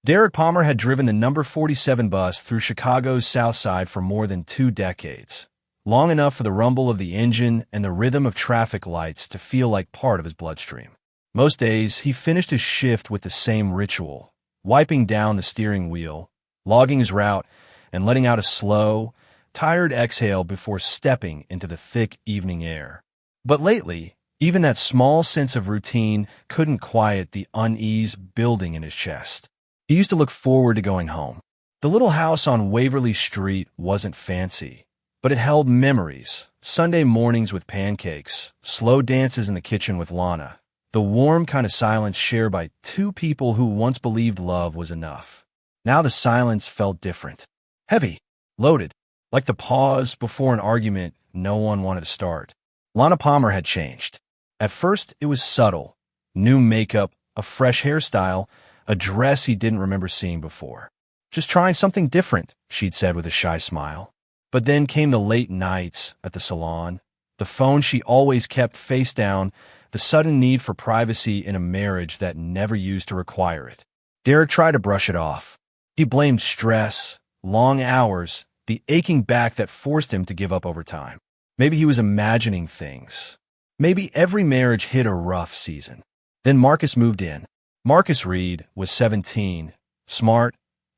Derek Palmer had driven the number 47 bus through Chicago's South Side for more than 2 decades, long enough for the rumble of the engine and the rhythm of traffic lights to feel like part of his bloodstream. Most days, he finished his shift with the same ritual, wiping down the steering wheel, logging his route, and letting out a slow, tired exhale before stepping into the thick evening air. But lately, even that small sense of routine couldn't quiet the unease building in his chest. He used to look forward to going home. The little house on Waverly Street wasn't fancy, but it held memories: Sunday mornings with pancakes, slow dances in the kitchen with Lana, the warm kind of silence shared by two people who once believed love was enough. Now the silence felt different. Heavy, loaded, like the pause before an argument no one wanted to start. Lana Palmer had changed. At first, it was subtle. New makeup, a fresh hairstyle, a dress he didn't remember seeing before. Just trying something different, she'd said with a shy smile. But then came the late nights at the salon, the phone she always kept face down, the sudden need for privacy in a marriage that never used to require it. Derek tried to brush it off. He blamed stress, long hours, the aching back that forced him to give up over time. Maybe he was imagining things. Maybe every marriage hit a rough season. Then Marcus moved in. Marcus Reed was 17, smart,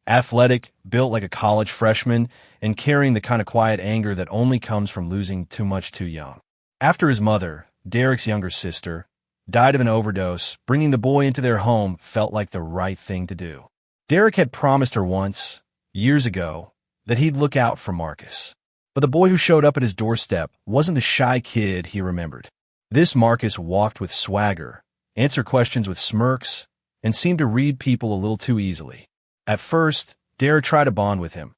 athletic, built like a college freshman, and carrying the kind of quiet anger that only comes from losing too much too young. After his mother, Derek's younger sister, died of an overdose, bringing the boy into their home felt like the right thing to do. Derek had promised her once, years ago, that he'd look out for Marcus. But the boy who showed up at his doorstep wasn't the shy kid he remembered. This Marcus walked with swagger, answered questions with smirks, and seemed to read people a little too easily. At first, Derek tried to bond with him.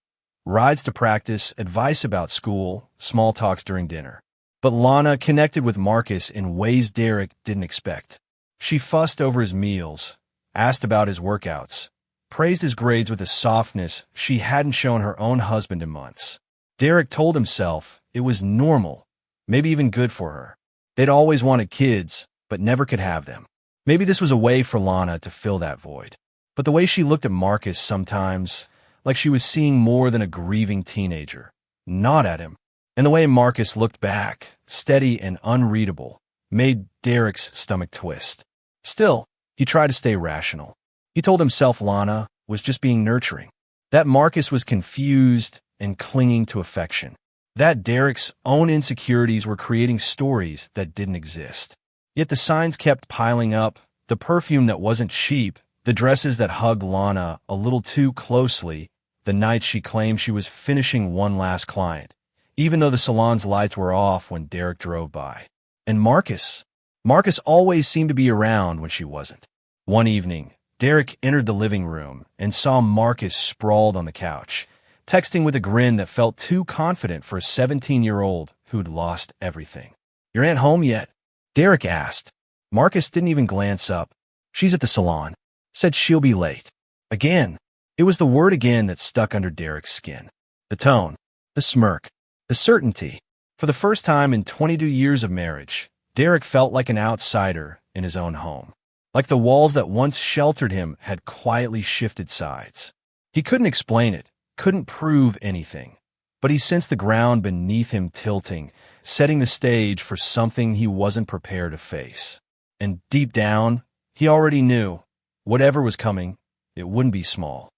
Rides to practice, advice about school, small talks during dinner. But Lana connected with Marcus in ways Derek didn't expect. She fussed over his meals, asked about his workouts, praised his grades with a softness she hadn't shown her own husband in months. Derek told himself it was normal, maybe even good for her. They'd always wanted kids, but never could have them. Maybe this was a way for Lana to fill that void. But the way she looked at Marcus sometimes, like she was seeing more than a grieving teenager, not at him, and the way Marcus looked back, steady and unreadable, made Derek's stomach twist. Still, he tried to stay rational. He told himself Lana was just being nurturing, that Marcus was confused and clinging to affection, that Derek's own insecurities were creating stories that didn't exist. Yet the signs kept piling up, the perfume that wasn't cheap, the dresses that hugged Lana a little too closely, the nights she claimed she was finishing one last client, even though the salon's lights were off when Derek drove by. And Marcus always seemed to be around when she wasn't. One evening, Derek entered the living room and saw Marcus sprawled on the couch, texting with a grin that felt too confident for a 17-year-old who'd lost everything. "Your aunt home yet?" Derek asked. Marcus didn't even glance up. "She's at the salon. Said she'll be late." Again. It was the word again that stuck under Derek's skin. The tone, the smirk, the certainty. For the first time in 22 years of marriage, Derek felt like an outsider in his own home. Like the walls that once sheltered him had quietly shifted sides. He couldn't explain it, couldn't prove anything, but he sensed the ground beneath him tilting, setting the stage for something he wasn't prepared to face. And deep down, he already knew, whatever was coming, it wouldn't be small.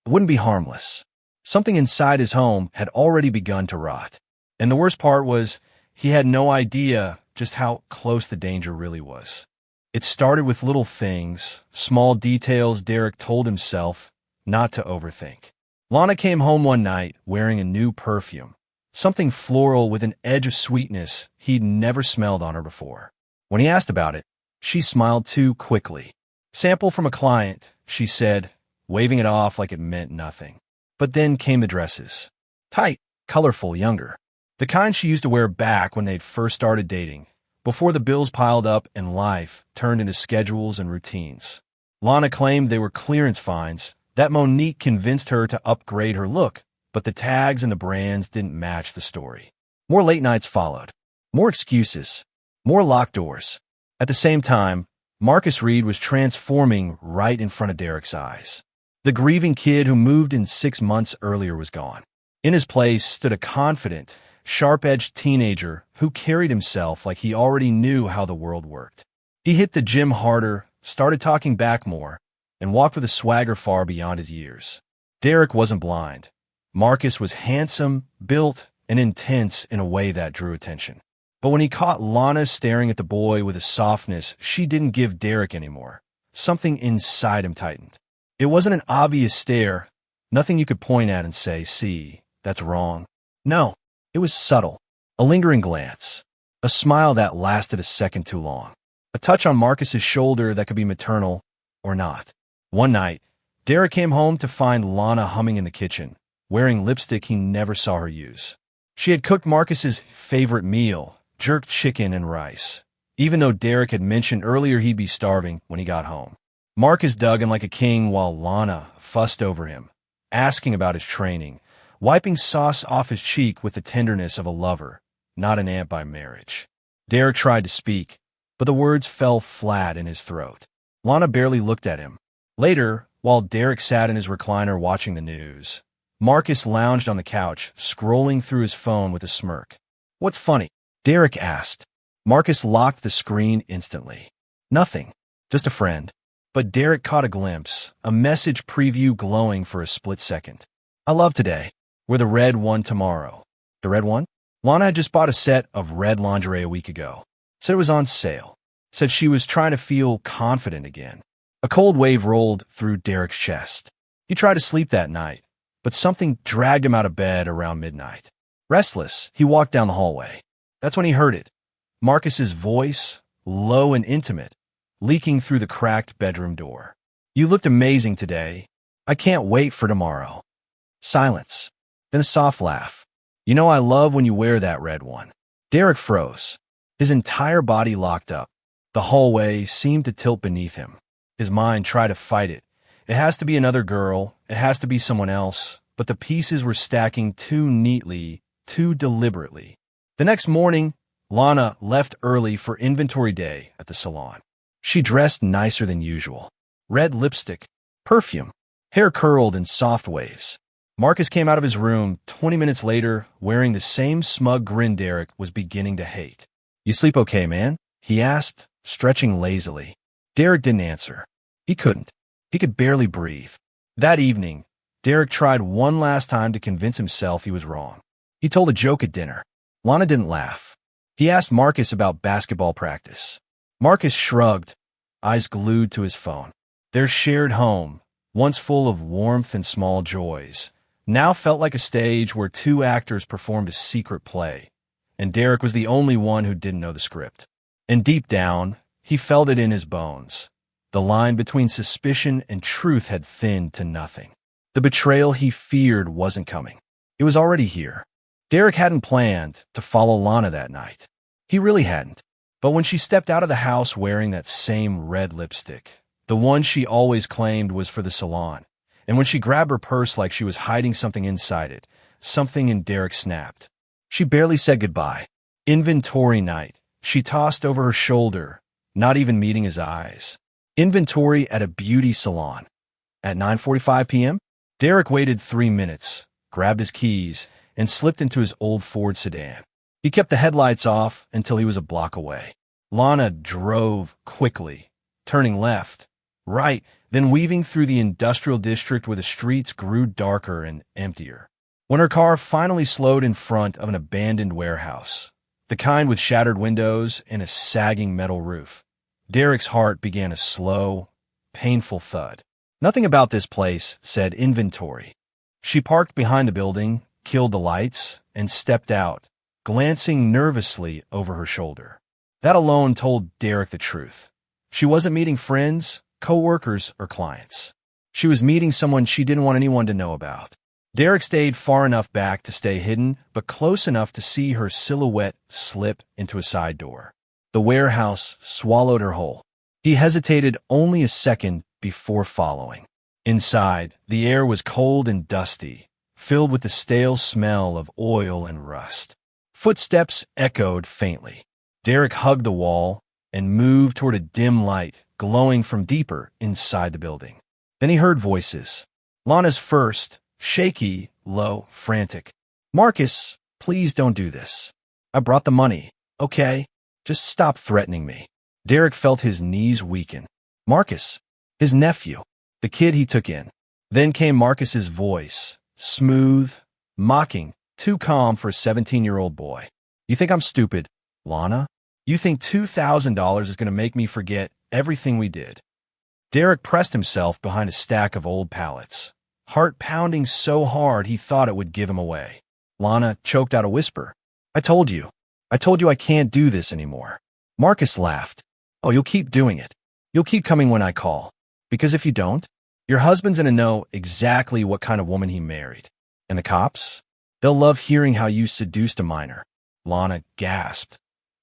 It wouldn't be harmless. Something inside his home had already begun to rot. And the worst part was, he had no idea just how close the danger really was. It started with little things, small details Derek told himself not to overthink. Lana came home one night wearing a new perfume, something floral with an edge of sweetness he'd never smelled on her before. When he asked about it, she smiled too quickly. "Sample from a client," she said, waving it off like it meant nothing. But then came the dresses. Tight, colorful, younger. The kind she used to wear back when they'd first started dating, before the bills piled up and life turned into schedules and routines. Lana claimed they were clearance finds, that Monique convinced her to upgrade her look, but the tags and the brands didn't match the story. More late nights followed. More excuses. More locked doors. At the same time, Marcus Reed was transforming right in front of Derek's eyes. The grieving kid who moved in 6 months earlier was gone. In his place stood a confident, sharp-edged teenager who carried himself like he already knew how the world worked. He hit the gym harder, started talking back more, and walked with a swagger far beyond his years. Derek wasn't blind. Marcus was handsome, built, and intense in a way that drew attention. But when he caught Lana staring at the boy with a softness she didn't give Derek anymore, something inside him tightened. It wasn't an obvious stare, nothing you could point at and say, "See, that's wrong." No, it was subtle. A lingering glance. A smile that lasted a second too long. A touch on Marcus's shoulder that could be maternal or not. One night, Derek came home to find Lana humming in the kitchen, wearing lipstick he never saw her use. She had cooked Marcus's favorite meal, jerk chicken and rice, even though Derek had mentioned earlier he'd be starving when he got home. Marcus dug in like a king while Lana fussed over him, asking about his training, wiping sauce off his cheek with the tenderness of a lover, not an aunt by marriage. Derek tried to speak, but the words fell flat in his throat. Lana barely looked at him. Later, while Derek sat in his recliner watching the news, Marcus lounged on the couch, scrolling through his phone with a smirk. "What's funny?" Derek asked. Marcus locked the screen instantly. "Nothing. Just a friend." But Derek caught a glimpse, a message preview glowing for a split second. "I love today. We're the red one tomorrow." The red one? Lana had just bought a set of red lingerie a week ago. Said it was on sale. Said she was trying to feel confident again. A cold wave rolled through Derek's chest. He tried to sleep that night, but something dragged him out of bed around midnight. Restless, he walked down the hallway. That's when he heard it. Marcus's voice, low and intimate, leaking through the cracked bedroom door. "You looked amazing today. I can't wait for tomorrow." Silence. Then a soft laugh. "You know I love when you wear that red one." Derek froze. His entire body locked up. The hallway seemed to tilt beneath him. His mind tried to fight it. It has to be another girl. It has to be someone else. But the pieces were stacking too neatly, too deliberately. The next morning, Lana left early for inventory day at the salon. She dressed nicer than usual. Red lipstick, perfume, hair curled in soft waves. Marcus came out of his room 20 minutes later, wearing the same smug grin Derek was beginning to hate. "You sleep okay, man?" he asked, stretching lazily. Derek didn't answer. He couldn't. He could barely breathe. That evening, Derek tried one last time to convince himself he was wrong. He told a joke at dinner. Lana didn't laugh. He asked Marcus about basketball practice. Marcus shrugged, eyes glued to his phone. Their shared home, once full of warmth and small joys, now felt like a stage where two actors performed a secret play, and Derek was the only one who didn't know the script. And deep down, he felt it in his bones. The line between suspicion and truth had thinned to nothing. The betrayal he feared wasn't coming. It was already here. Derek hadn't planned to follow Lana that night. He really hadn't. But when she stepped out of the house wearing that same red lipstick, the one she always claimed was for the salon, and when she grabbed her purse like she was hiding something inside it, something in Derek snapped. She barely said goodbye. Inventory night. She tossed over her shoulder, not even meeting his eyes. Inventory at a beauty salon. At 9:45 p.m., Derek waited 3 minutes, grabbed his keys, and slipped into his old Ford sedan. He kept the headlights off until he was a block away. Lana drove quickly, turning left, right, then weaving through the industrial district where the streets grew darker and emptier. When her car finally slowed in front of an abandoned warehouse, the kind with shattered windows and a sagging metal roof, Derek's heart began a slow, painful thud. Nothing about this place said inventory. She parked behind the building, killed the lights, and stepped out, glancing nervously over her shoulder. That alone told Derek the truth. She wasn't meeting friends, co-workers, or clients. She was meeting someone she didn't want anyone to know about. Derek stayed far enough back to stay hidden, but close enough to see her silhouette slip into a side door. The warehouse swallowed her whole. He hesitated only a second before following. Inside, the air was cold and dusty, filled with the stale smell of oil and rust. Footsteps echoed faintly. Derek hugged the wall and moved toward a dim light glowing from deeper inside the building. Then he heard voices. Lana's first, shaky, low, frantic. Marcus, please don't do this. I brought the money, okay? Just stop threatening me. Derek felt his knees weaken. Marcus, his nephew, the kid he took in. Then came Marcus's voice, smooth, mocking, too calm for a 17-year-old boy. You think I'm stupid, Lana? You think $2,000 is going to make me forget everything we did? Derek pressed himself behind a stack of old pallets, heart pounding so hard he thought it would give him away. Lana choked out a whisper. I told you I can't do this anymore. Marcus laughed. Oh, you'll keep doing it. You'll keep coming when I call. Because if you don't, your husband's gonna know exactly what kind of woman he married. And the cops? They'll love hearing how you seduced a minor. Lana gasped.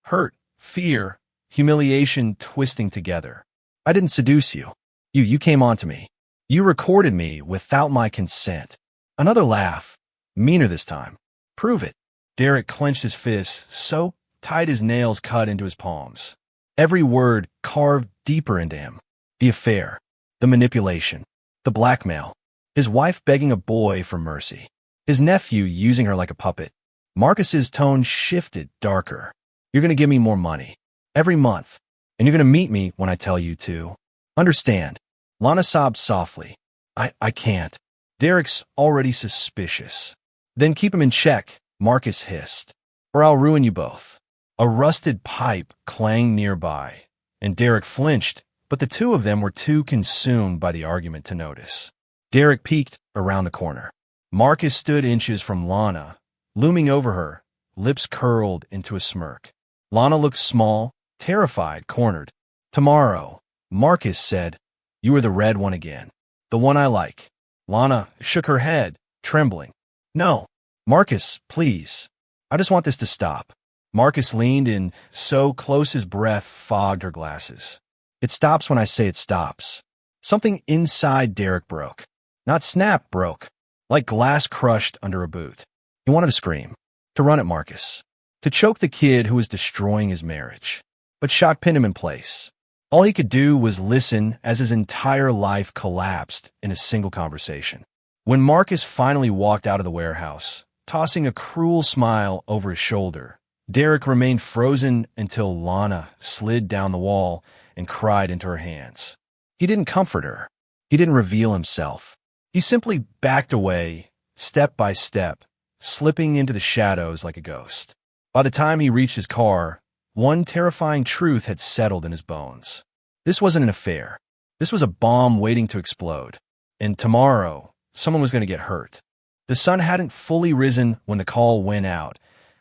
Hurt, fear, humiliation twisting together. I didn't seduce you. You came on to me. You recorded me without my consent. Another laugh. Meaner this time. Prove it. Derek clenched his fists so tight his nails cut into his palms. Every word carved deeper into him. The affair. The manipulation. The blackmail. His wife begging a boy for mercy. His nephew using her like a puppet. Marcus's tone shifted darker. You're going to give me more money. Every month. And you're going to meet me when I tell you to. Understand. Lana sobbed softly. I can't. Derek's already suspicious. Then keep him in check, Marcus hissed. Or I'll ruin you both. A rusted pipe clanged nearby, and Derek flinched, but the two of them were too consumed by the argument to notice. Derek peeked around the corner. Marcus stood inches from Lana, looming over her, lips curled into a smirk. Lana looked small, terrified, cornered. Tomorrow, Marcus said, you are the red one again. The one I like. Lana shook her head, trembling. No, Marcus, please. I just want this to stop. Marcus leaned in so close his breath fogged her glasses. It stops when I say it stops. Something inside Derek broke. Not snap, broke. Like glass crushed under a boot. He wanted to scream. To run at Marcus. To choke the kid who was destroying his marriage. But shock pinned him in place. All he could do was listen as his entire life collapsed in a single conversation. When Marcus finally walked out of the warehouse, tossing a cruel smile over his shoulder, Derek remained frozen until Lana slid down the wall and cried into her hands. He didn't comfort her. He didn't reveal himself. He simply backed away, step by step, slipping into the shadows like a ghost. By the time he reached his car, one terrifying truth had settled in his bones. This wasn't an affair. This was a bomb waiting to explode. And tomorrow, someone was going to get hurt. The sun hadn't fully risen when the call went out.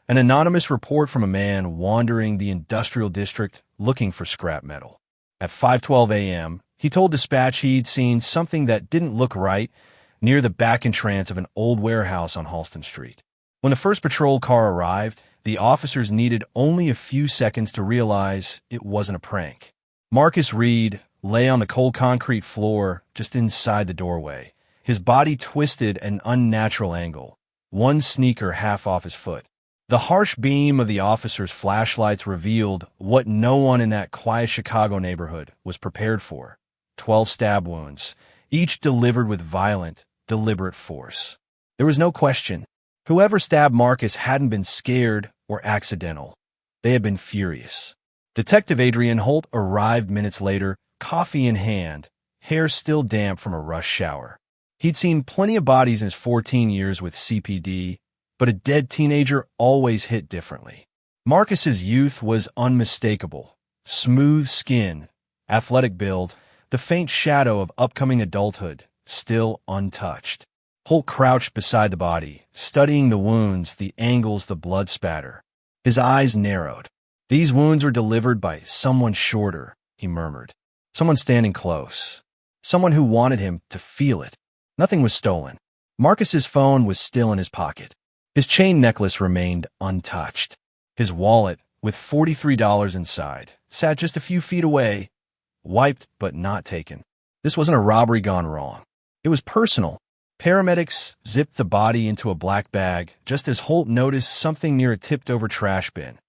An anonymous report from a man wandering the industrial district looking for scrap metal. At 5:12 a.m., he told dispatch he'd seen something that didn't look right near the back entrance of an old warehouse on Halston Street. When the first patrol car arrived, the officers needed only a few seconds to realize it wasn't a prank. Marcus Reed lay on the cold concrete floor just inside the doorway, his body twisted at an unnatural angle, one sneaker half off his foot. The harsh beam of the officers' flashlights revealed what no one in that quiet Chicago neighborhood was prepared for. 12 stab wounds, each delivered with violent, deliberate force. There was no question. Whoever stabbed Marcus hadn't been scared or accidental. They had been furious. Detective Adrian Holt arrived minutes later, coffee in hand, hair still damp from a rush shower. He'd seen plenty of bodies in his 14 years with CPD, but a dead teenager always hit differently. Marcus's youth was unmistakable. Smooth skin, athletic build, the faint shadow of upcoming adulthood, still untouched. Holt crouched beside the body, studying the wounds, the angles, the blood spatter. His eyes narrowed. These wounds were delivered by someone shorter, he murmured. Someone standing close. Someone who wanted him to feel it. Nothing was stolen. Marcus's phone was still in his pocket. His chain necklace remained untouched. His wallet, with $43 inside, sat just a few feet away, wiped but not taken. This wasn't a robbery gone wrong. It was personal. Paramedics zipped the body into a black bag just as Holt noticed something near a tipped-over trash bin.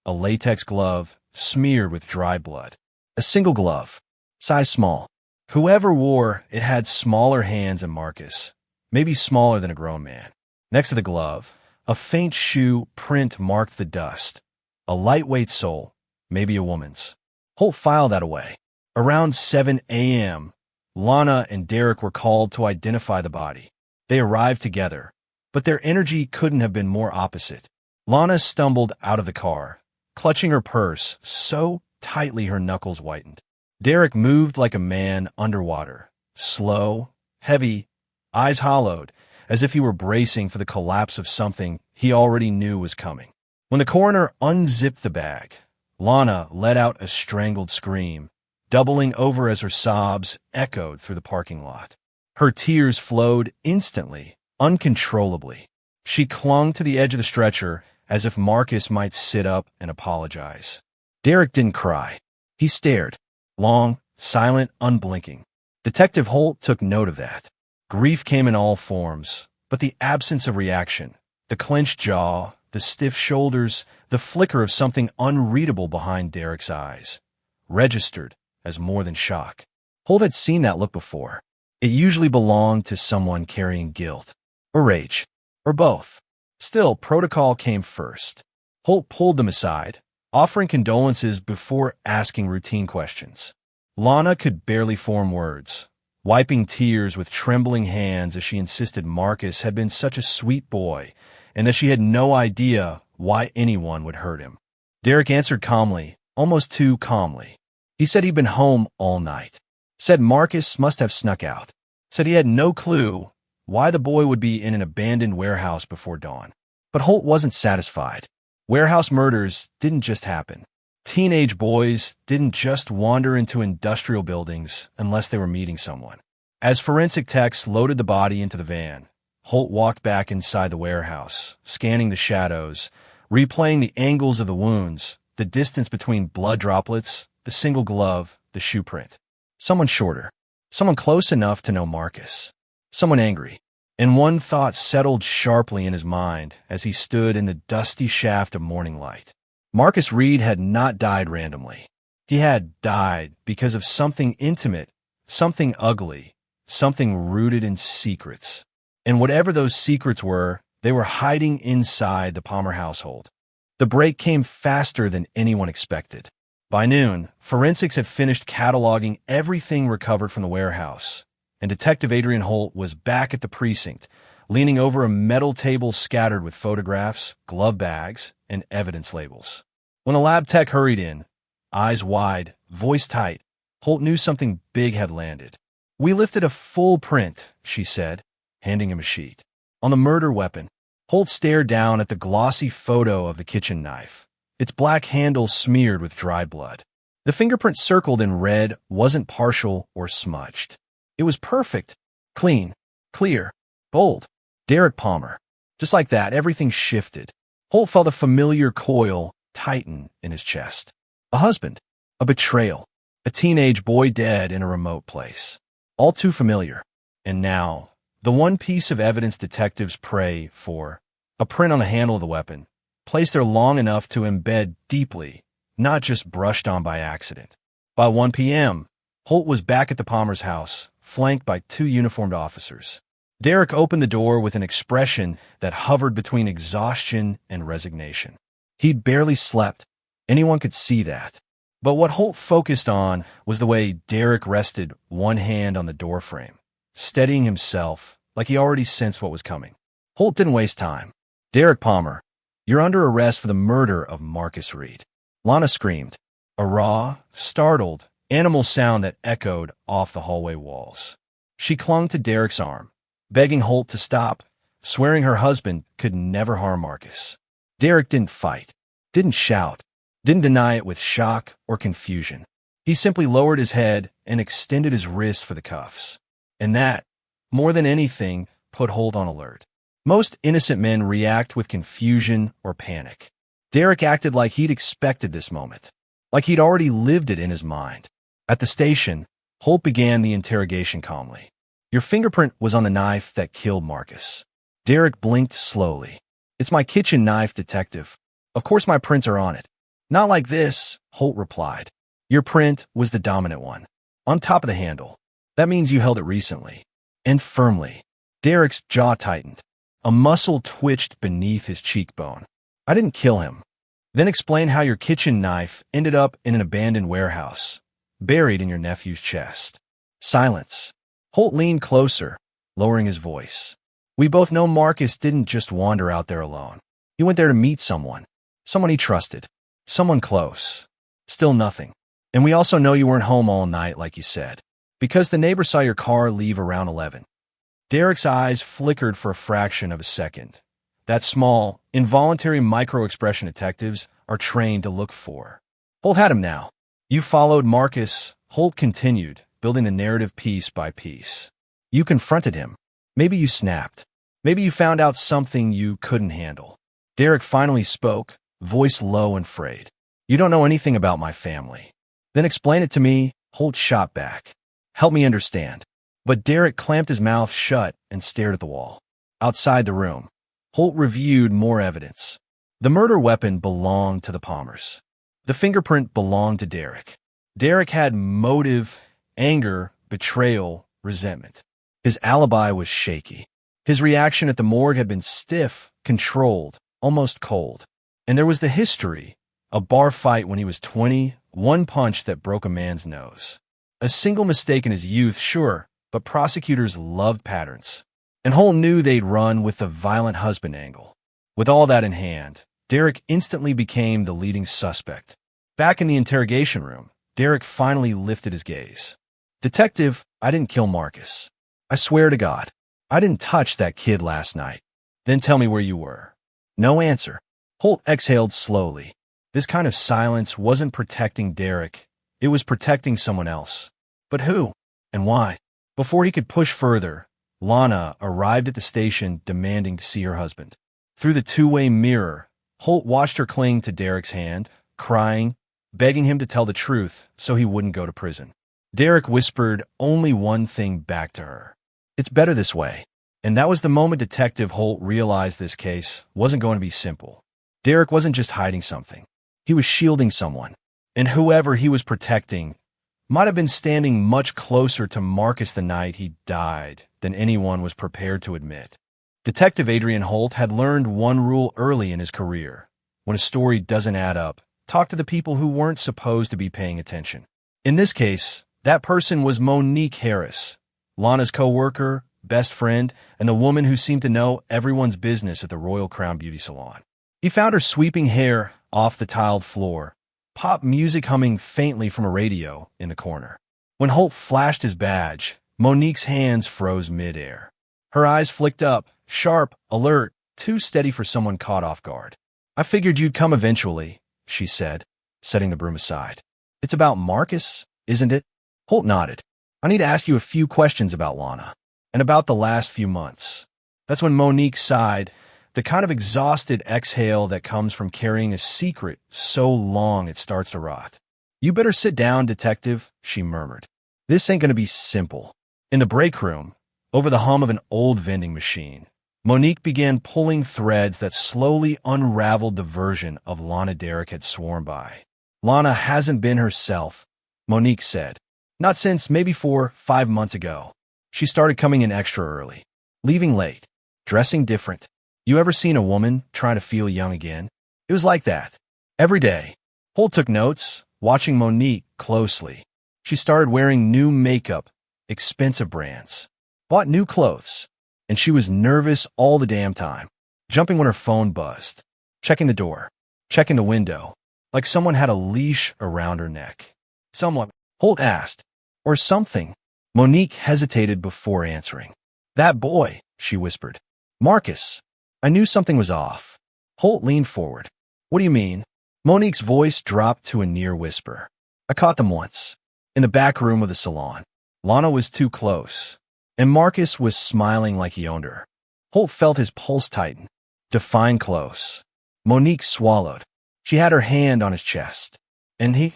A latex glove, smeared with dry blood. A single glove, size small. Whoever wore it had smaller hands than Marcus, maybe smaller than a grown man. Next to the glove, a faint shoe print marked the dust. A lightweight sole, maybe a woman's. Holt filed that away. Around 7 a.m., Lana and Derek were called to identify the body. They arrived together, but their energy couldn't have been more opposite. Lana stumbled out of the car, clutching her purse so tightly her knuckles whitened. Derek moved like a man underwater, slow, heavy, eyes hollowed, as if he were bracing for the collapse of something he already knew was coming. When the coroner unzipped the bag, Lana let out a strangled scream, doubling over as her sobs echoed through the parking lot. Her tears flowed instantly, uncontrollably. She clung to the edge of the stretcher as if Marcus might sit up and apologize. Derek didn't cry. He stared, long, silent, unblinking. Detective Holt took note of that. Grief came in all forms, but the absence of reaction, the clenched jaw, the stiff shoulders, the flicker of something unreadable behind Derek's eyes, registered as more than shock. Holt had seen that look before. It usually belonged to someone carrying guilt, or rage, or both. Still, protocol came first. Holt pulled them aside, offering condolences before asking routine questions. Lana could barely form words, wiping tears with trembling hands as she insisted Marcus had been such a sweet boy and that she had no idea why anyone would hurt him. Derek answered calmly, almost too calmly. He said he'd been home all night. Said Marcus must have snuck out. Said he had no clue why the boy would be in an abandoned warehouse before dawn. But Holt wasn't satisfied. Warehouse murders didn't just happen. Teenage boys didn't just wander into industrial buildings unless they were meeting someone. As forensic techs loaded the body into the van, Holt walked back inside the warehouse, scanning the shadows, replaying the angles of the wounds, the distance between blood droplets, the single glove, the shoe print. Someone shorter. Someone close enough to know Marcus. Someone angry. And one thought settled sharply in his mind as he stood in the dusty shaft of morning light. Marcus Reed had not died randomly. He had died because of something intimate, something ugly, something rooted in secrets. And whatever those secrets were, they were hiding inside the Palmer household. The break came faster than anyone expected. By noon, forensics had finished cataloging everything recovered from the warehouse, and Detective Adrian Holt was back at the precinct, leaning over a metal table scattered with photographs, glove bags, and evidence labels. When the lab tech hurried in, eyes wide, voice tight, Holt knew something big had landed. "We lifted a full print," she said, handing him a sheet. On the murder weapon, Holt stared down at the glossy photo of the kitchen knife, its black handle smeared with dried blood. The fingerprint circled in red wasn't partial or smudged. It was perfect, clean, clear, bold. Derek Palmer. Just like that, everything shifted. Holt felt a familiar coil tighten in his chest. A husband, a betrayal, a teenage boy dead in a remote place. All too familiar. And now, the one piece of evidence detectives pray for, a print on the handle of the weapon, placed there long enough to embed deeply, not just brushed on by accident. By 1 p.m., Holt was back at the Palmer's house, flanked by 2 uniformed officers. Derek opened the door with an expression that hovered between exhaustion and resignation. He'd barely slept. Anyone could see that. But what Holt focused on was the way Derek rested one hand on the doorframe, steadying himself like he already sensed what was coming. Holt didn't waste time. "Derek Palmer, you're under arrest for the murder of Marcus Reed." Lana screamed, a raw, startled, animal sound that echoed off the hallway walls. She clung to Derek's arm, begging Holt to stop, swearing her husband could never harm Marcus. Derek didn't fight, didn't shout, didn't deny it with shock or confusion. He simply lowered his head and extended his wrist for the cuffs. And that, more than anything, put Holt on alert. Most innocent men react with confusion or panic. Derek acted like he'd expected this moment, like he'd already lived it in his mind. At the station, Holt began the interrogation calmly. "Your fingerprint was on the knife that killed Marcus." Derek blinked slowly. "It's my kitchen knife, detective. Of course my prints are on it." "Not like this," Holt replied. "Your print was the dominant one, on top of the handle. That means you held it recently. And firmly. Derek's jaw tightened. A muscle twitched beneath his cheekbone. I didn't kill him. Then explain how your kitchen knife ended up in an abandoned warehouse, buried in your nephew's chest. Silence. Holt leaned closer, lowering his voice. We both know Marcus didn't just wander out there alone. He went there to meet someone. Someone he trusted. Someone close. Still nothing. And we also know you weren't home all night like you said, because the neighbor saw your car leave around 11. Derek's eyes flickered for a fraction of a second. That small, involuntary micro-expression detectives are trained to look for. Holt had him now. You followed Marcus, Holt continued, building the narrative piece by piece. You confronted him. Maybe you snapped. Maybe you found out something you couldn't handle. Derek finally spoke, voice low and frayed. You don't know anything about my family. Then explain it to me, Holt shot back. Help me understand. But Derek clamped his mouth shut and stared at the wall. Outside the room, Holt reviewed more evidence. The murder weapon belonged to the Palmers. The fingerprint belonged to Derek. Derek had motive, anger, betrayal, resentment. His alibi was shaky. His reaction at the morgue had been stiff, controlled, almost cold. And there was the history, a bar fight when he was 20, one punch that broke a man's nose. A single mistake in his youth, sure, but prosecutors loved patterns. And Holt knew they'd run with the violent husband angle. With all that in hand, Derek instantly became the leading suspect. Back in the interrogation room, Derek finally lifted his gaze. Detective, I didn't kill Marcus. I swear to God, I didn't touch that kid last night. Then tell me where you were. No answer. Holt exhaled slowly. This kind of silence wasn't protecting Derek. It was protecting someone else. But who? And why? Before he could push further, Lana arrived at the station demanding to see her husband. Through the two-way mirror, Holt watched her cling to Derek's hand, crying, begging him to tell the truth so he wouldn't go to prison. Derek whispered only one thing back to her. It's better this way. And that was the moment Detective Holt realized this case wasn't going to be simple. Derek wasn't just hiding something. He was shielding someone. And whoever he was protecting might have been standing much closer to Marcus the night he died than anyone was prepared to admit. Detective Adrian Holt had learned one rule early in his career. When a story doesn't add up, talk to the people who weren't supposed to be paying attention. In this case, that person was Monique Harris, Lana's co-worker, best friend, and the woman who seemed to know everyone's business at the Royal Crown Beauty Salon. He found her sweeping hair off the tiled floor, pop music humming faintly from a radio in the corner. When Holt flashed his badge, Monique's hands froze mid-air. Her eyes flicked up, sharp, alert, too steady for someone caught off guard. I figured you'd come eventually, she said, setting the broom aside. It's about Marcus, isn't it? Holt nodded. I need to ask you a few questions about Lana, and about the last few months. That's when Monique sighed, the kind of exhausted exhale that comes from carrying a secret so long it starts to rot. You better sit down, detective, she murmured. This ain't gonna be simple. In the break room, over the hum of an old vending machine, Monique began pulling threads that slowly unraveled the version of Lana Derek had sworn by. Lana hasn't been herself, Monique said. Not since maybe 4-5 months ago. She started coming in extra early, leaving late, dressing different. You ever seen a woman trying to feel young again? It was like that. Every day. Holt took notes, watching Monique closely. She started wearing new makeup, expensive brands, bought new clothes, and she was nervous all the damn time, jumping when her phone buzzed, checking the door, checking the window, like someone had a leash around her neck. Someone, Holt asked, or something. Monique hesitated before answering. That boy, she whispered. Marcus. I knew something was off. Holt leaned forward. What do you mean? Monique's voice dropped to a near whisper. I caught them once, in the back room of the salon. Lana was too close, and Marcus was smiling like he owned her. Holt felt his pulse tighten, define close. Monique swallowed. She had her hand on his chest, and he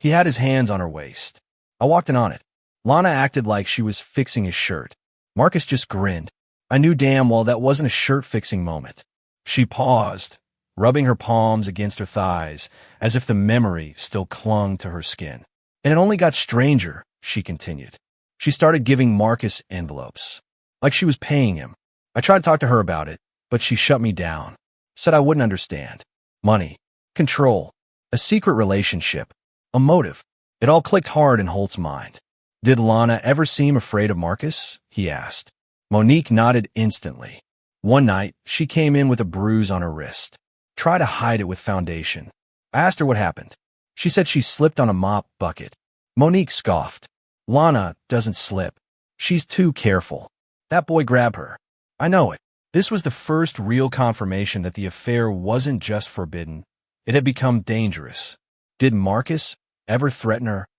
had his hands on her waist. I walked in on it. Lana acted like she was fixing his shirt. Marcus just grinned. I knew damn well that wasn't a shirt-fixing moment. She paused, rubbing her palms against her thighs, as if the memory still clung to her skin. And it only got stranger, she continued. She started giving Marcus envelopes, like she was paying him. I tried to talk to her about it, but she shut me down. Said I wouldn't understand. Money, control, a secret relationship, a motive. It all clicked hard in Holt's mind. Did Lana ever seem afraid of Marcus? He asked. Monique nodded instantly. One night, she came in with a bruise on her wrist. Tried to hide it with foundation. I asked her what happened. She said she slipped on a mop bucket. Monique scoffed. Lana doesn't slip. She's too careful. That boy grabbed her. I know it. This was the first real confirmation that the affair wasn't just forbidden. It had become dangerous. Did Marcus ever threaten her?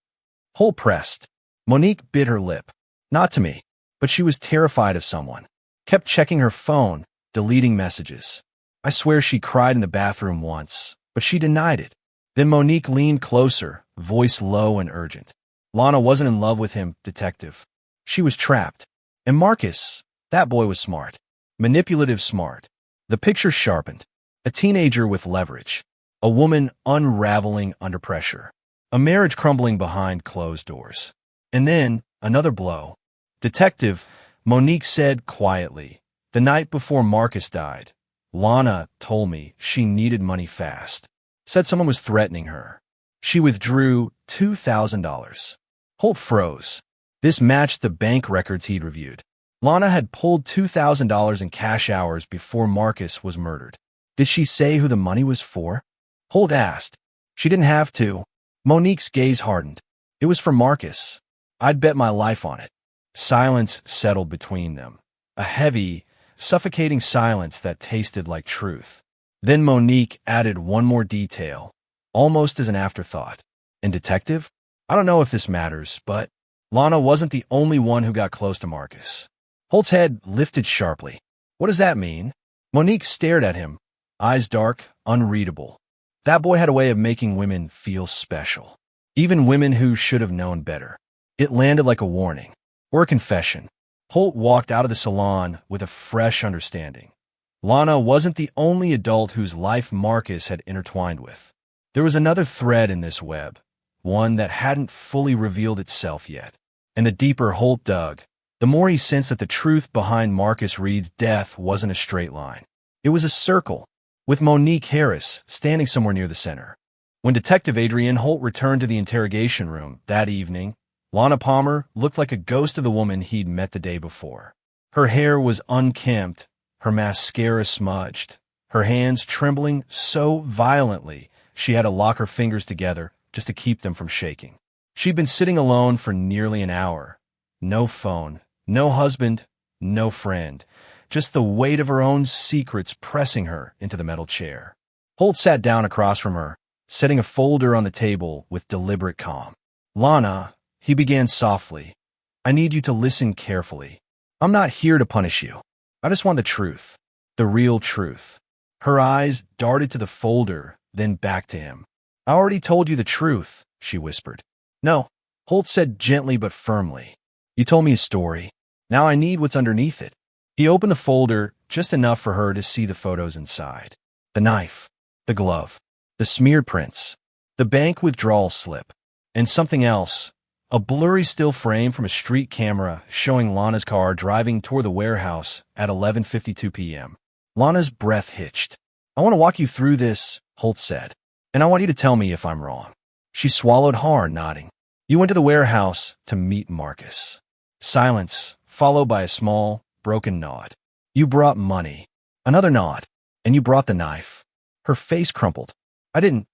Holt pressed. Monique bit her lip. Not to me, but she was terrified of someone. Kept checking her phone, deleting messages. I swear she cried in the bathroom once, but she denied it. Then Monique leaned closer, voice low and urgent. Lana wasn't in love with him, detective. She was trapped. And Marcus, that boy was smart. Manipulative smart. The picture sharpened. A teenager with leverage. A woman unraveling under pressure. A marriage crumbling behind closed doors. And then, another blow. Detective, Monique said quietly, the night before Marcus died, Lana told me she needed money fast. Said someone was threatening her. She withdrew $2,000. Holt froze. This matched the bank records he'd reviewed. Lana had pulled $2,000 in cash hours before Marcus was murdered. Did she say who the money was for? Holt asked. She didn't have to. Monique's gaze hardened. It was for Marcus. I'd bet my life on it. Silence settled between them. A heavy, suffocating silence that tasted like truth. Then Monique added one more detail, almost as an afterthought. And detective? I don't know if this matters, but Lana wasn't the only one who got close to Marcus. Holt's head lifted sharply. What does that mean? Monique stared at him, eyes dark, unreadable. That boy had a way of making women feel special. Even women who should have known better. It landed like a warning. Or a confession. Holt walked out of the salon with a fresh understanding. Lana wasn't the only adult whose life Marcus had intertwined with. There was another thread in this web, one that hadn't fully revealed itself yet. And the deeper Holt dug, the more he sensed that the truth behind Marcus Reed's death wasn't a straight line. It was a circle, with Monique Harris standing somewhere near the center. When Detective Adrian Holt returned to the interrogation room that evening, Lana Palmer looked like a ghost of the woman he'd met the day before. Her hair was unkempt, her mascara smudged, her hands trembling so violently she had to lock her fingers together just to keep them from shaking. She'd been sitting alone for nearly an hour. No phone, no husband, no friend, just the weight of her own secrets pressing her into the metal chair. Holt sat down across from her, setting a folder on the table with deliberate calm. Lana, he began softly, I need you to listen carefully. I'm not here to punish you. I just want the truth. The real truth. Her eyes darted to the folder, then back to him. I already told you the truth, she whispered. No, Holt said gently but firmly. You told me a story. Now I need what's underneath it. He opened the folder just enough for her to see the photos inside. The knife, the glove, the smeared prints, the bank withdrawal slip, and something else. A blurry still frame from a street camera showing Lana's car driving toward the warehouse at 11:52 p.m. Lana's breath hitched. I want to walk you through this, Holt said, and I want you to tell me if I'm wrong. She swallowed hard, nodding. You went to the warehouse to meet Marcus. Silence, followed by a small, broken nod. You brought money. Another nod. And you brought the knife. Her face crumpled. I didn't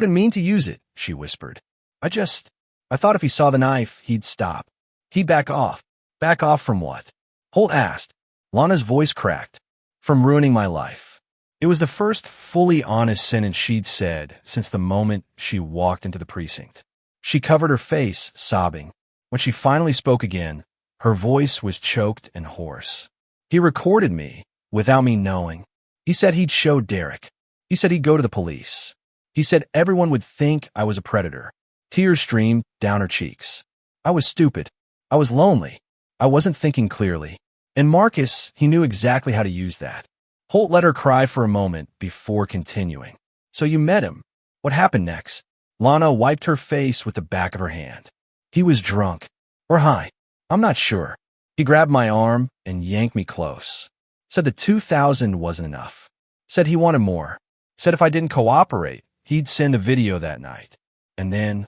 mean to use it, she whispered. I thought if he saw the knife, he'd stop. He'd back off. Back off from what? Holt asked. Lana's voice cracked. From ruining my life. It was the first fully honest sentence she'd said since the moment she walked into the precinct. She covered her face, sobbing. When she finally spoke again, her voice was choked and hoarse. He recorded me, without me knowing. He said he'd show Derek. He said he'd go to the police. He said everyone would think I was a predator. Tears streamed down her cheeks. I was stupid. I was lonely. I wasn't thinking clearly. And Marcus, he knew exactly how to use that. Holt let her cry for a moment before continuing. So you met him. What happened next? Lana wiped her face with the back of her hand. He was drunk. Or high. I'm not sure. He grabbed my arm and yanked me close. Said the 2,000 wasn't enough. Said he wanted more. Said if I didn't cooperate, he'd send a video that night. And then,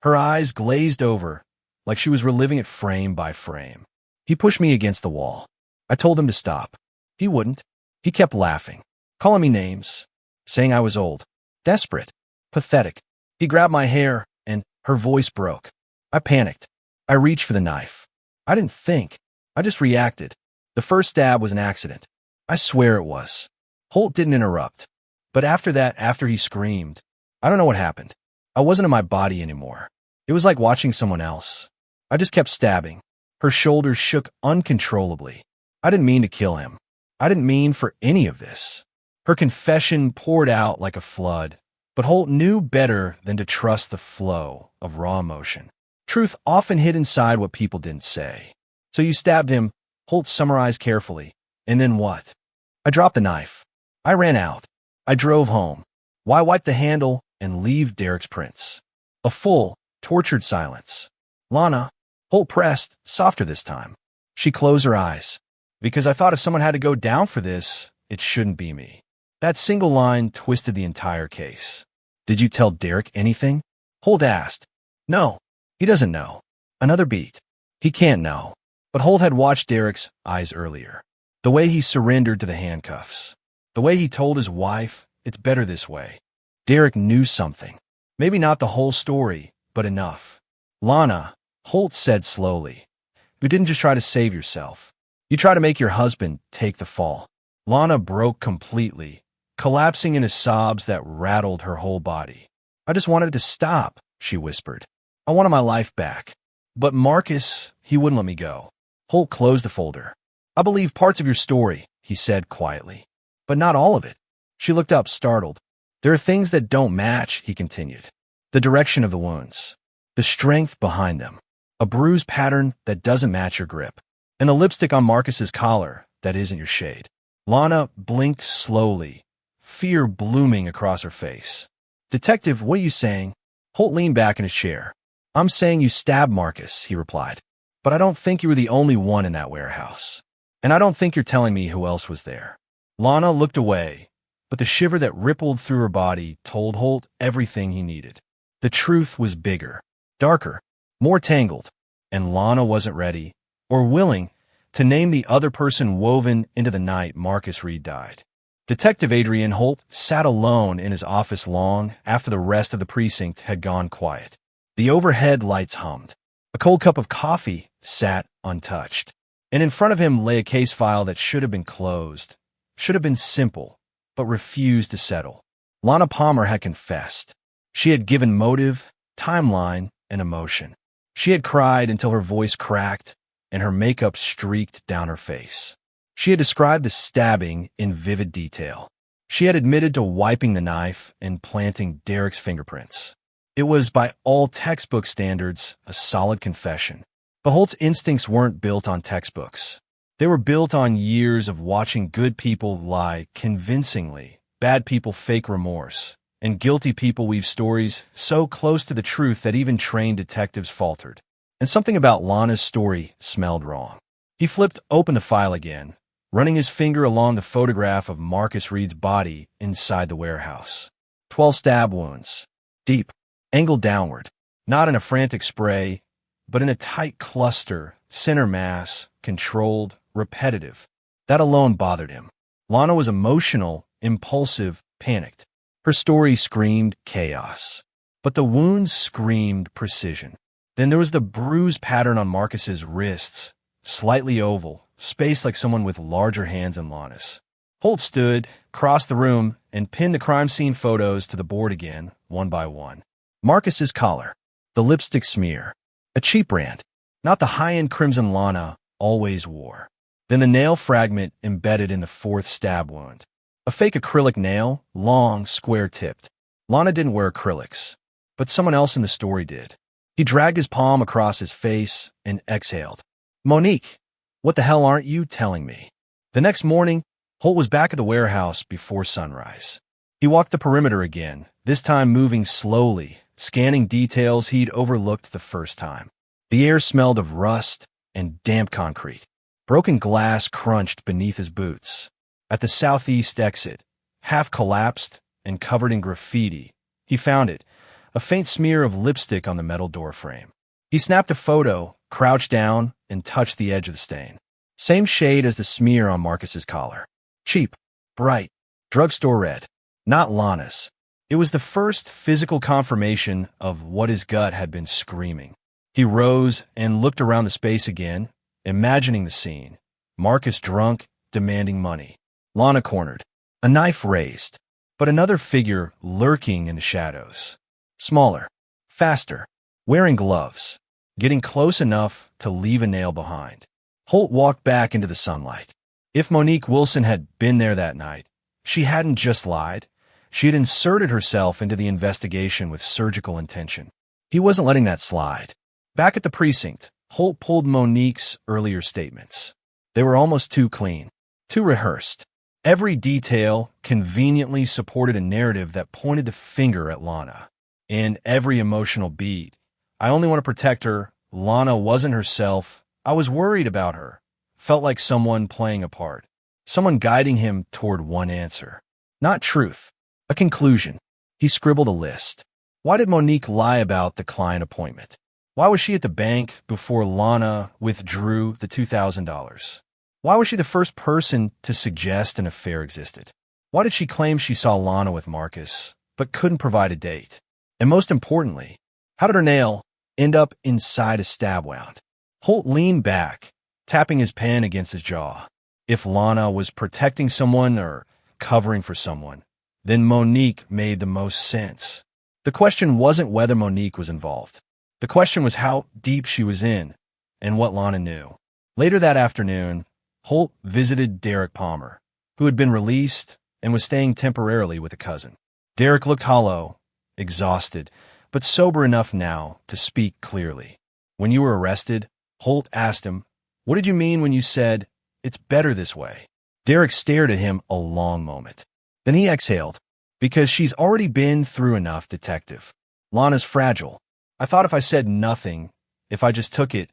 her eyes glazed over, like she was reliving it frame by frame. He pushed me against the wall. I told him to stop. He wouldn't. He kept laughing, calling me names, saying I was old, desperate, pathetic. He grabbed my hair, and her voice broke. I panicked. I reached for the knife. I didn't think. I just reacted. The first stab was an accident. I swear it was. Holt didn't interrupt. But after that, after he screamed, I don't know what happened. I wasn't in my body anymore. It was like watching someone else. I just kept stabbing. Her shoulders shook uncontrollably. I didn't mean to kill him. I didn't mean for any of this. Her confession poured out like a flood, but Holt knew better than to trust the flow of raw emotion. Truth often hid inside what people didn't say. So you stabbed him, Holt summarized carefully. And then what? I dropped the knife. I ran out. I drove home. Why wipe the handle and leave Derek's prints? A full, tortured silence. Lana, Holt pressed, softer this time. She closed her eyes. Because I thought if someone had to go down for this, it shouldn't be me. That single line twisted the entire case. Did you tell Derek anything? Holt asked. No, he doesn't know. Another beat. He can't know. But Holt had watched Derek's eyes earlier. The way he surrendered to the handcuffs. The way he told his wife, it's better this way. Derek knew something. Maybe not the whole story, but enough. Lana, Holt said slowly, you didn't just try to save yourself. You tried to make your husband take the fall. Lana broke completely, collapsing into sobs that rattled her whole body. I just wanted to stop, she whispered. I wanted my life back. But Marcus, he wouldn't let me go. Holt closed the folder. I believe parts of your story, he said quietly. But not all of it. She looked up, startled. There are things that don't match, he continued. The direction of the wounds. The strength behind them. A bruise pattern that doesn't match your grip. And the lipstick on Marcus's collar that isn't your shade. Lana blinked slowly, fear blooming across her face. Detective, what are you saying? Holt leaned back in his chair. I'm saying you stabbed Marcus, he replied. But I don't think you were the only one in that warehouse. And I don't think you're telling me who else was there. Lana looked away, but the shiver that rippled through her body told Holt everything he needed. The truth was bigger, darker, more tangled, and Lana wasn't ready, or willing, to name the other person woven into the night Marcus Reed died. Detective Adrian Holt sat alone in his office long after the rest of the precinct had gone quiet. The overhead lights hummed. A cold cup of coffee sat untouched. And in front of him lay a case file that should have been closed, should have been simple, but refused to settle. Lana Palmer had confessed. She had given motive, timeline, and emotion. She had cried until her voice cracked and her makeup streaked down her face. She had described the stabbing in vivid detail. She had admitted to wiping the knife and planting Derek's fingerprints. It was, by all textbook standards, a solid confession. But Holt's instincts weren't built on textbooks. They were built on years of watching good people lie convincingly, bad people fake remorse, and guilty people weave stories so close to the truth that even trained detectives faltered. And something about Lana's story smelled wrong. He flipped open the file again, running his finger along the photograph of Marcus Reed's body inside the warehouse. 12 stab wounds. Deep, angled downward, not in a frantic spray, but in a tight cluster, center mass, controlled, repetitive. That alone bothered him. Lana was emotional, impulsive, panicked. Her story screamed chaos. But the wounds screamed precision. Then there was the bruise pattern on Marcus's wrists, slightly oval, spaced like someone with larger hands than Lana's. Holt stood, crossed the room, and pinned the crime scene photos to the board again, one by one. Marcus's collar, the lipstick smear, a cheap brand, not the high-end crimson Lana always wore. Then the nail fragment embedded in the fourth stab wound. A fake acrylic nail, long, square-tipped. Lana didn't wear acrylics, but someone else in the story did. He dragged his palm across his face and exhaled. Monique, what the hell aren't you telling me? The next morning, Holt was back at the warehouse before sunrise. He walked the perimeter again, this time moving slowly, scanning details he'd overlooked the first time. The air smelled of rust and damp concrete. Broken glass crunched beneath his boots. At the southeast exit, half collapsed and covered in graffiti, he found it, a faint smear of lipstick on the metal doorframe. He snapped a photo, crouched down, and touched the edge of the stain. Same shade as the smear on Marcus's collar. Cheap, bright, drugstore red. Not Lana's. It was the first physical confirmation of what his gut had been screaming. He rose and looked around the space again, imagining the scene. Marcus drunk, demanding money. Lana cornered, a knife raised, but another figure lurking in the shadows. Smaller, faster, wearing gloves, getting close enough to leave a nail behind. Holt walked back into the sunlight. If Monique Wilson had been there that night, she hadn't just lied. She had inserted herself into the investigation with surgical intention. He wasn't letting that slide. Back at the precinct, Holt pulled Monique's earlier statements. They were almost too clean, too rehearsed. Every detail conveniently supported a narrative that pointed the finger at Lana. In every emotional beat, I only want to protect her. Lana wasn't herself. I was worried about her. Felt like someone playing a part. Someone guiding him toward one answer. Not truth. A conclusion. He scribbled a list. Why did Monique lie about the client appointment? Why was she at the bank before Lana withdrew the $2,000? Why was she the first person to suggest an affair existed? Why did she claim she saw Lana with Marcus, but couldn't provide a date? And most importantly, how did her nail end up inside a stab wound? Holt leaned back, tapping his pen against his jaw. If Lana was protecting someone or covering for someone, then Monique made the most sense. The question wasn't whether Monique was involved. The question was how deep she was in and what Lana knew. Later that afternoon, Holt visited Derek Palmer, who had been released and was staying temporarily with a cousin. Derek looked hollow, exhausted, but sober enough now to speak clearly. When you were arrested, Holt asked him, "What did you mean when you said, 'It's better this way'?" Derek stared at him a long moment. Then he exhaled, "Because she's already been through enough, detective. Lana's fragile. I thought if I said nothing, if I just took it,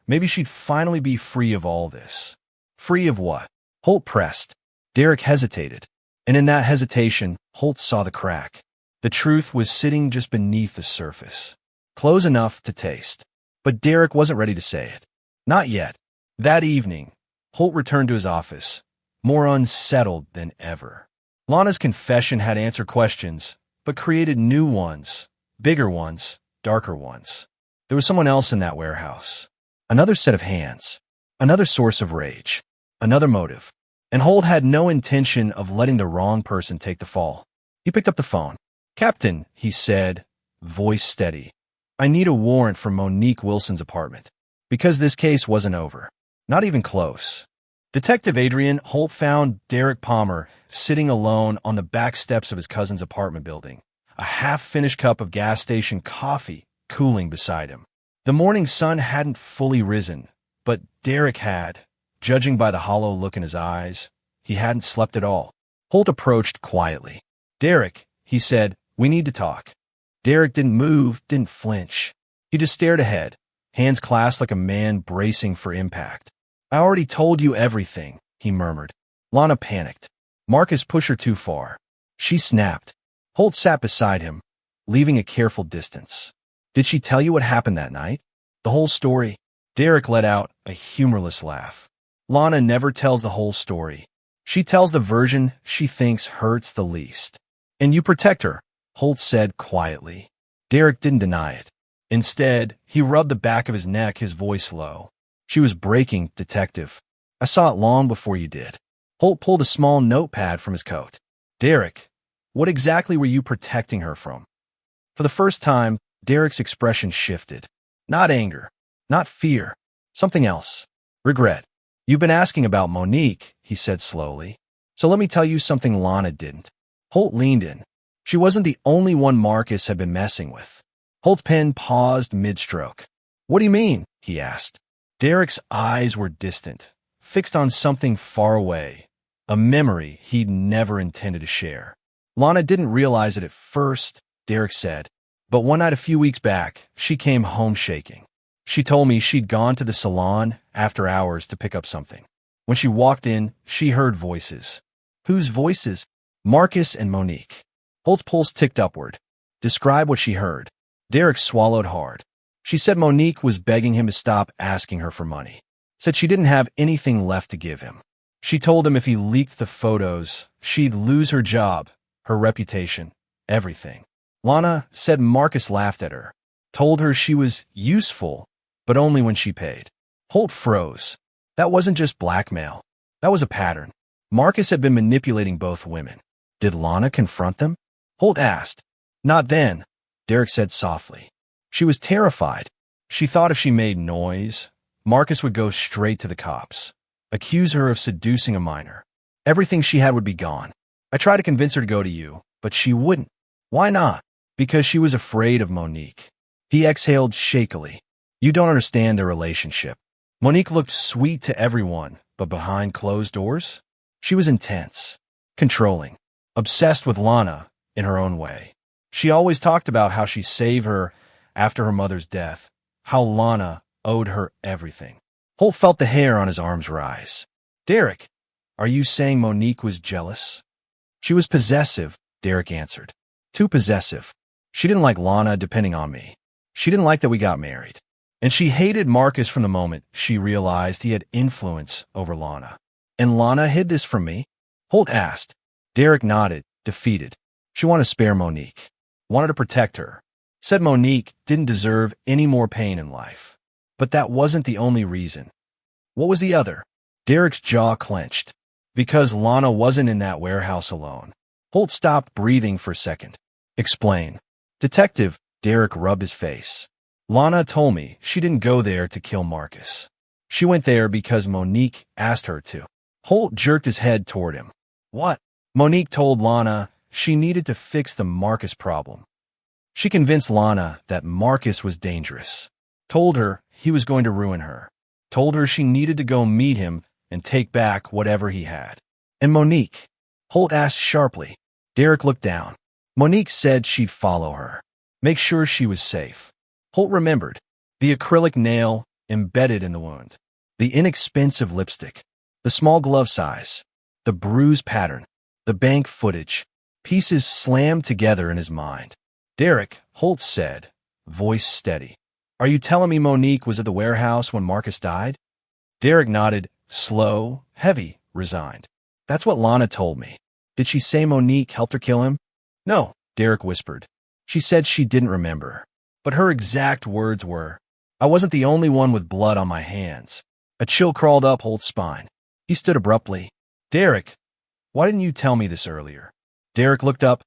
maybe she'd finally be free of all this." Free of what? Holt pressed. Derek hesitated, and in that hesitation, Holt saw the crack. The truth was sitting just beneath the surface, close enough to taste. But Derek wasn't ready to say it. Not yet. That evening, Holt returned to his office, more unsettled than ever. Lana's confession had answered questions, but created new ones, bigger ones, darker ones. There was someone else in that warehouse. Another set of hands. Another source of rage. Another motive. And Holt had no intention of letting the wrong person take the fall. He picked up the phone. "Captain," he said, voice steady, "I need a warrant for Monique Wilson's apartment." Because this case wasn't over. Not even close. Detective Adrian Holt found Derek Palmer sitting alone on the back steps of his cousin's apartment building, a half-finished cup of gas station coffee cooling beside him. The morning sun hadn't fully risen, but Derek had. Judging by the hollow look in his eyes, he hadn't slept at all. Holt approached quietly. "Derek," he said, "we need to talk." Derek didn't move, didn't flinch. He just stared ahead, hands clasped like a man bracing for impact. "I already told you everything," he murmured. Lana panicked. Marcus pushed her too far. She snapped. Holt sat beside him, leaving a careful distance. "Did she tell you what happened that night? The whole story?" Derek let out a humorless laugh. "Lana never tells the whole story. She tells the version she thinks hurts the least. And you protect her," Holt said quietly. Derek didn't deny it. Instead, he rubbed the back of his neck, his voice low. "She was breaking, detective. I saw it long before you did." Holt pulled a small notepad from his coat. "Derek, what exactly were you protecting her from?" For the first time, Derek's expression shifted. Not anger, not fear, something else. Regret. "You've been asking about Monique," he said slowly. "So let me tell you something Lana didn't." Holt leaned in. She wasn't the only one Marcus had been messing with. Holt's pen paused mid-stroke. "What do you mean?" he asked. Derek's eyes were distant, fixed on something far away, a memory he'd never intended to share. "Lana didn't realize it at first," Derek said, "but one night a few weeks back, she came home shaking. She told me she'd gone to the salon after hours to pick up something. When she walked in, she heard voices. Whose voices? Marcus and Monique. Holt's pulse ticked upward. Describe what she heard. Derek swallowed hard. She said Monique was begging him to stop asking her for money. Said she didn't have anything left to give him. She told him if he leaked the photos, she'd lose her job, her reputation, everything. Lana said Marcus laughed at her, told her she was useful, but only when she paid. Holt froze. That wasn't just blackmail. That was a pattern. Marcus had been manipulating both women. Did Lana confront them? Holt asked. Not then, Derek said softly. She was terrified. She thought if she made noise, Marcus would go straight to the cops, accuse her of seducing a minor. Everything she had would be gone. I tried to convince her to go to you, but she wouldn't. Why not? Because she was afraid of Monique. He exhaled shakily. You don't understand their relationship. Monique looked sweet to everyone, but behind closed doors, she was intense, controlling, obsessed with Lana in her own way. She always talked about how she saved her after her mother's death, how Lana owed her everything. Holt felt the hair on his arms rise. Derek, are you saying Monique was jealous? She was possessive, Derek answered. Too possessive. She didn't like Lana depending on me. She didn't like that we got married. And she hated Marcus from the moment she realized he had influence over Lana. And Lana hid this from me? Holt asked. Derek nodded, defeated. She wanted to spare Monique. Wanted to protect her. Said Monique didn't deserve any more pain in life. But that wasn't the only reason. What was the other? Derek's jaw clenched. Because Lana wasn't in that warehouse alone. Holt stopped breathing for a second. Explain. Detective, Derek rubbed his face. Lana told me she didn't go there to kill Marcus. She went there because Monique asked her to. Holt jerked his head toward him. What? Monique told Lana she needed to fix the Marcus problem. She convinced Lana that Marcus was dangerous. Told her he was going to ruin her. Told her she needed to go meet him and take back whatever he had. And Monique? Holt asked sharply. Derek looked down. Monique said she'd follow her. Make sure she was safe. Holt remembered. The acrylic nail embedded in the wound. The inexpensive lipstick. The small glove size. The bruise pattern. The bank footage. Pieces slammed together in his mind. Derek, Holt said, voice steady. Are you telling me Monique was at the warehouse when Marcus died? Derek nodded, slow, heavy, resigned. That's what Lana told me. Did she say Monique helped her kill him? No, Derek whispered. She said she didn't remember. But her exact words were, I wasn't the only one with blood on my hands. A chill crawled up Holt's spine. He stood abruptly. Derek, why didn't you tell me this earlier? Derek looked up,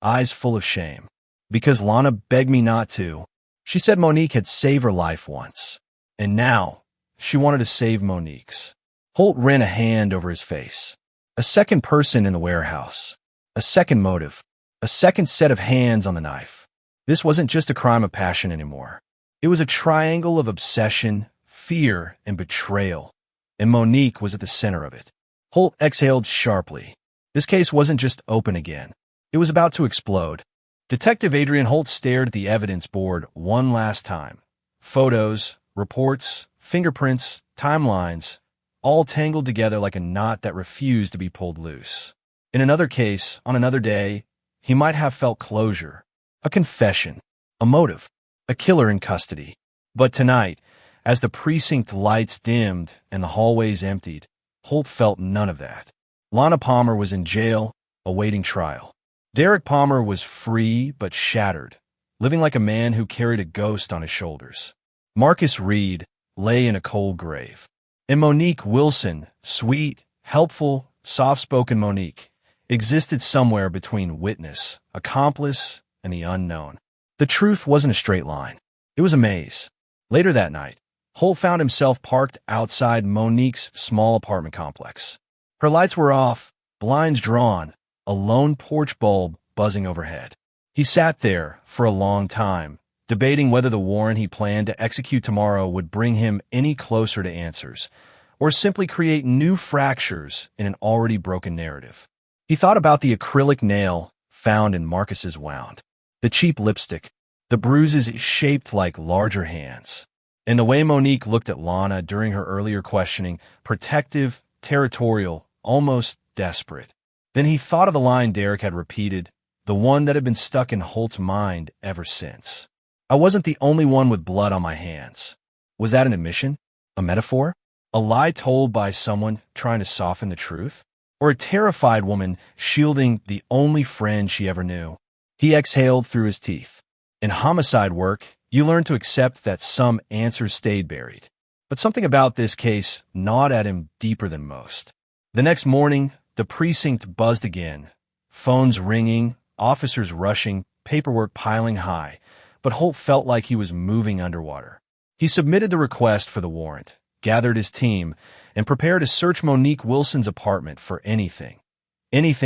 eyes full of shame. Because Lana begged me not to. She said Monique had saved her life once. And now, she wanted to save Monique's. Holt ran a hand over his face. A second person in the warehouse. A second motive. A second set of hands on the knife. This wasn't just a crime of passion anymore. It was a triangle of obsession, fear, and betrayal. And Monique was at the center of it. Holt exhaled sharply. This case wasn't just open again. It was about to explode. Detective Adrian Holt stared at the evidence board one last time. Photos, reports, fingerprints, timelines, all tangled together like a knot that refused to be pulled loose. In another case, on another day, he might have felt closure, a confession, a motive, a killer in custody. But tonight, as the precinct lights dimmed and the hallways emptied, Holt felt none of that. Lana Palmer was in jail, awaiting trial. Derek Palmer was free but shattered, living like a man who carried a ghost on his shoulders. Marcus Reed lay in a cold grave. And Monique Wilson, sweet, helpful, soft-spoken Monique, existed somewhere between witness, accomplice, and the unknown. The truth wasn't a straight line. It was a maze. Later that night, Holt found himself parked outside Monique's small apartment complex. Her lights were off, blinds drawn, a lone porch bulb buzzing overhead. He sat there for a long time, debating whether the warrant he planned to execute tomorrow would bring him any closer to answers, or simply create new fractures in an already broken narrative. He thought about the acrylic nail found in Marcus's wound, the cheap lipstick, the bruises shaped like larger hands. And the way Monique looked at Lana during her earlier questioning, protective, territorial, almost desperate. Then he thought of the line Derek had repeated, the one that had been stuck in Holt's mind ever since. I wasn't the only one with blood on my hands. Was that an admission? A metaphor? A lie told by someone trying to soften the truth? Or a terrified woman shielding the only friend she ever knew? He exhaled through his teeth. In homicide work, you learn to accept that some answers stayed buried. But something about this case gnawed at him deeper than most. The next morning, the precinct buzzed again. Phones ringing, officers rushing, paperwork piling high. But Holt felt like he was moving underwater. He submitted the request for the warrant, gathered his team, and prepared to search Monique Wilson's apartment for anything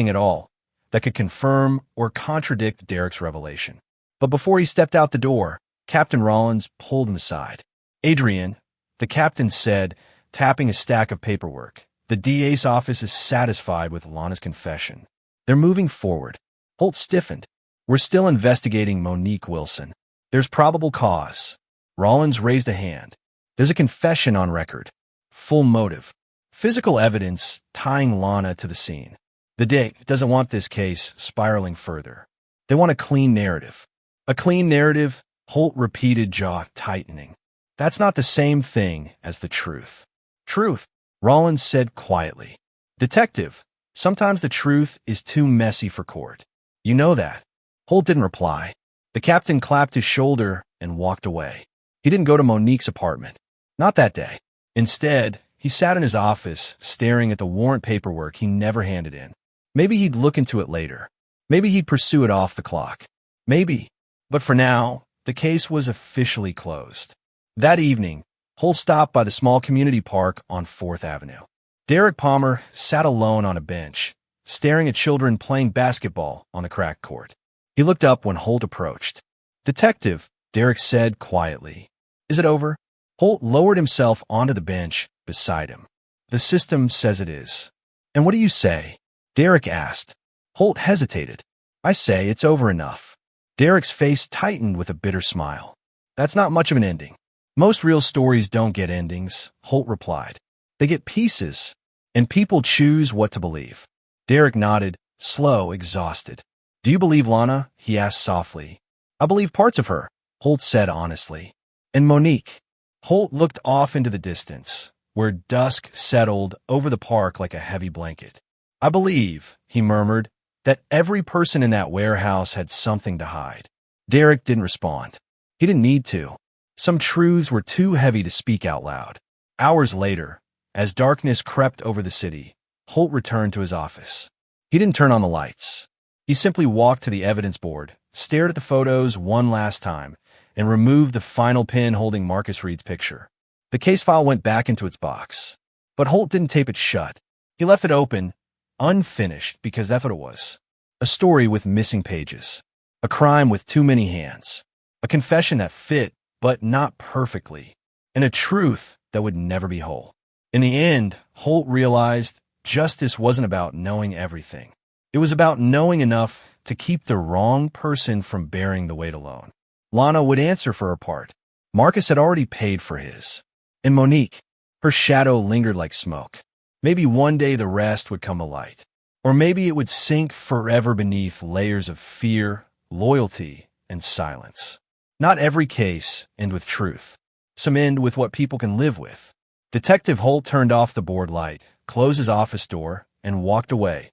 at all, that could confirm or contradict Derek's revelation. But before he stepped out the door, Captain Rollins pulled him aside. "Adrian," the captain said, tapping a stack of paperwork, "the DA's office is satisfied with Lana's confession. They're moving forward." Holt stiffened. "We're still investigating Monique Wilson. There's probable cause." Rollins raised a hand. "There's a confession on record. Full motive. Physical evidence tying Lana to the scene. The DA doesn't want this case spiraling further. They want a clean narrative." "A clean narrative?" Holt repeated, jaw tightening. "That's not the same thing as the truth." "Truth," Rollins said quietly. "Detective, sometimes the truth is too messy for court. You know that." Holt didn't reply. The captain clapped his shoulder and walked away. He didn't go to Monique's apartment. Not that day. Instead, he sat in his office, staring at the warrant paperwork he never handed in. Maybe he'd look into it later. Maybe he'd pursue it off the clock. Maybe. But for now, the case was officially closed. That evening, Holt stopped by the small community park on 4th Avenue. Derek Palmer sat alone on a bench, staring at children playing basketball on the cracked court. He looked up when Holt approached. "Detective," Derek said quietly. "Is it over?" Holt lowered himself onto the bench beside him. "The system says it is." "And what do you say?" Derek asked. Holt hesitated. "I say it's over enough." Derek's face tightened with a bitter smile. "That's not much of an ending." "Most real stories don't get endings," Holt replied. "They get pieces, and people choose what to believe." Derek nodded, slow, exhausted. "Do you believe Lana?" he asked softly. "I believe parts of her," Holt said honestly. "And Monique?" Holt looked off into the distance, where dusk settled over the park like a heavy blanket. "I believe," he murmured, "that every person in that warehouse had something to hide." Derek didn't respond. He didn't need to. Some truths were too heavy to speak out loud. Hours later, as darkness crept over the city, Holt returned to his office. He didn't turn on the lights. He simply walked to the evidence board, stared at the photos one last time, and removed the final pin holding Marcus Reed's picture. The case file went back into its box. But Holt didn't tape it shut. He left it open, unfinished, because that's what it was. A story with missing pages. A crime with too many hands. A confession that fit, but not perfectly. And a truth that would never be whole. In the end, Holt realized justice wasn't about knowing everything. It was about knowing enough to keep the wrong person from bearing the weight alone. Lana would answer for her part. Marcus had already paid for his. And Monique, her shadow lingered like smoke. Maybe one day the rest would come to light. Or maybe it would sink forever beneath layers of fear, loyalty, and silence. Not every case ends with truth. Some end with what people can live with. Detective Holt turned off the board light, closed his office door, and walked away,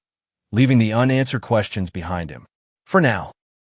leaving the unanswered questions behind him. For now.